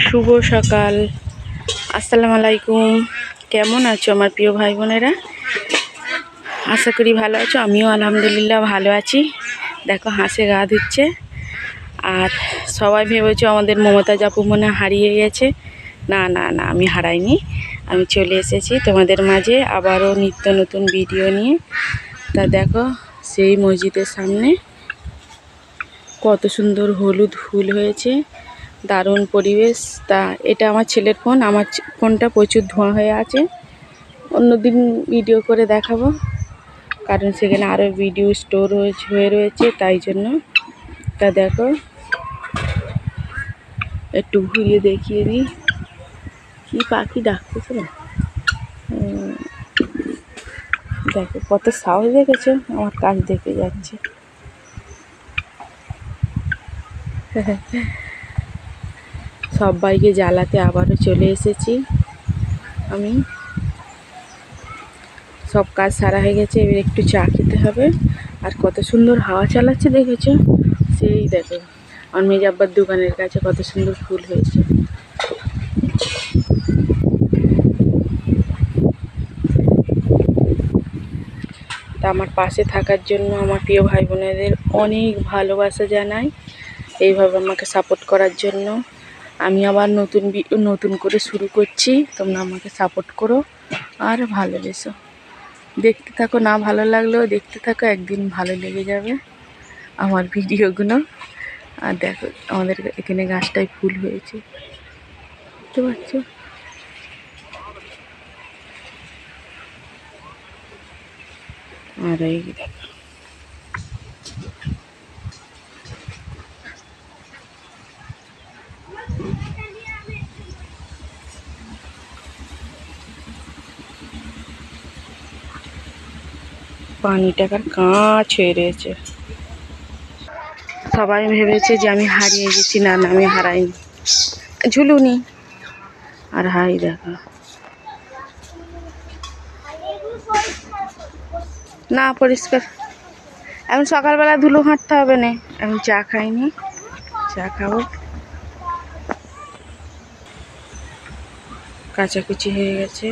শুভ সকাল, আসসালামু আলাইকুম। কেমন আছো আমার প্রিয় ভাই বোনেরা? আশা করি ভালো আছো। আমিও আলহামদুলিল্লাহ ভালো আছি। দেখো হাঁসে গা ধুচ্ছে। আর সবাই ভেবেছো আমাদের মমতাজ আপু মনে হারিয়ে গেছে। না না না, আমি হারাইনি। আমি চলে এসেছি তোমাদের মাঝে আবারও নিত্য নতুন ভিডিও নিয়ে। তা দেখো সেই মসজিদের সামনে কত সুন্দর হলুদ ফুল হয়েছে, দারুণ পরিবেশ। তা এটা আমার ছেলের ফোন, আমার ফোনটা প্রচুর ধোঁয়া হয়ে আছে। অন্যদিন ভিডিও করে দেখাবো, কারণ সেখানে আরও ভিডিও স্টোর হয়ে রয়েছে, তাই জন্য। তা দেখো একটু ঘুরিয়ে দেখিয়ে দিই। কি পাখি ডাকতেছে না, দেখো কত সাহস দেখেছো, আমার কাজ দেখে যাচ্ছে। সবাইকে জ্বালাতে আবারও চলে এসেছি আমি। সব কাজ সারা হয়ে গেছে, এবার একটু চা খেতে হবে। আর কত সুন্দর হাওয়া চালাচ্ছে দেখেছো? সেই দেখো আমার মেজ আব্বার দোকানের কাছে কত সুন্দর ফুল হয়েছে। তা আমার পাশে থাকার জন্য আমার প্রিয় ভাই বোনেদের অনেক ভালোবাসা জানাই, এইভাবে আমাকে সাপোর্ট করার জন্য। আমি আবার নতুন করে শুরু করছি, তোমরা আমাকে সাপোর্ট করো আর ভালোবেসো। দেখতে থাকো, না ভালো লাগলেও দেখতে থাকো, একদিন ভালো লেগে যাবে আমার ভিডিওগুলো। আর দেখো আমাদের এখানে গাছটায় ফুল হয়েছে, বুঝতে পারছো? আর এই দেখো পানিটাকার কাঁচ হয়ে রয়েছে। সবাই ভেবেছে যে আমি হারিয়ে গেছি। না না, আমি হারাইনি, ঝুলুনি। আর হাই দেখো, না পরিষ্কার। এখন সকালবেলা ধুলো হাঁটতে হবে না, আমি চা খাইনি, চা খাবো। কাচাকুচি হয়ে গেছে।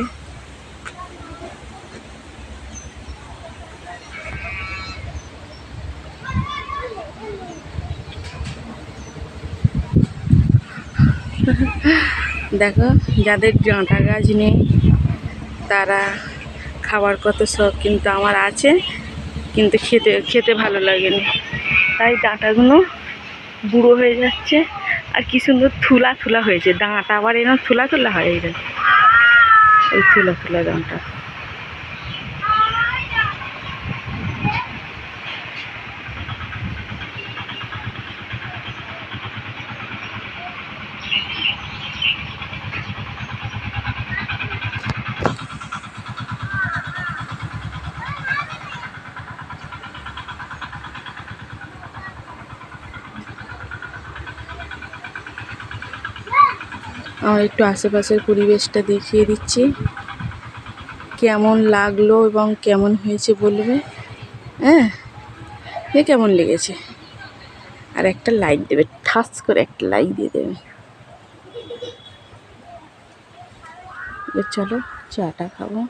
দেখো যাদের ডাঁটা গাছ নেই তারা খাবার কত শখ, কিন্তু আমার আছে, কিন্তু খেতে ভালো লাগেনি। তাই ডাঁটাগুলো বুড়ো হয়ে যাচ্ছে। আর কি সুন্দর থুলা থুলা হয়েছে ডাঁটা, আবার এরকম থুলা থুলা হয়, এই থুলা থুলা ডাঁটা। আমার একটু আশেপাশের পরিবেশটা দেখিয়ে দিচ্ছি, কেমন লাগলো এবং কেমন হয়েছে বলবে। হ্যাঁ, এ কেমন লেগেছে? আর একটা লাইক দেবে, ঠাস করে একটা লাইক দিয়ে দেবে। চলো চাটা খাবো।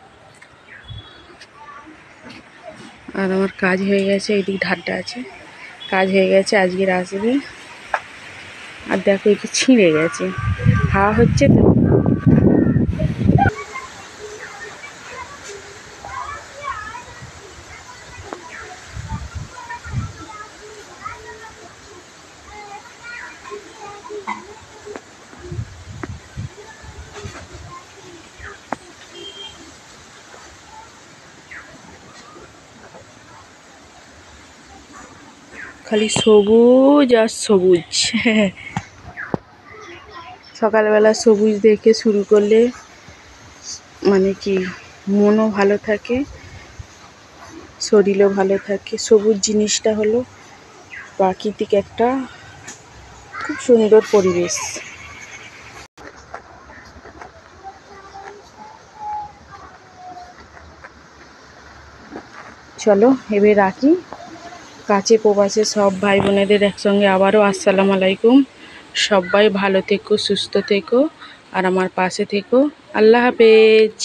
আর আমার কাজ হয়ে গেছে, এইদিক ধারটা আছে, কাজ হয়ে গেছে, আজকের আসবে। আর দেখো একটু ছিঁড়ে গেছে, হাওয়া হচ্ছে তো। খালি সবুজ আর সবুজ। সকালবেলা সবুজ দেখে শুরু করলে মানে কি মনও ভালো থাকে, শরীরও ভালো থাকে। সবুজ জিনিসটা হলো প্রাকৃতিক একটা খুব সুন্দর পরিবেশ। চলো এবার রাখি। কাছে প্রবাসে সব ভাই বোনেদের একসঙ্গে আবারও আসসালামু আলাইকুম, সবাই ভালো থেকো, সুস্থ থেকো আর আমার পাশে থেকো। আল্লাহ হাফেজ।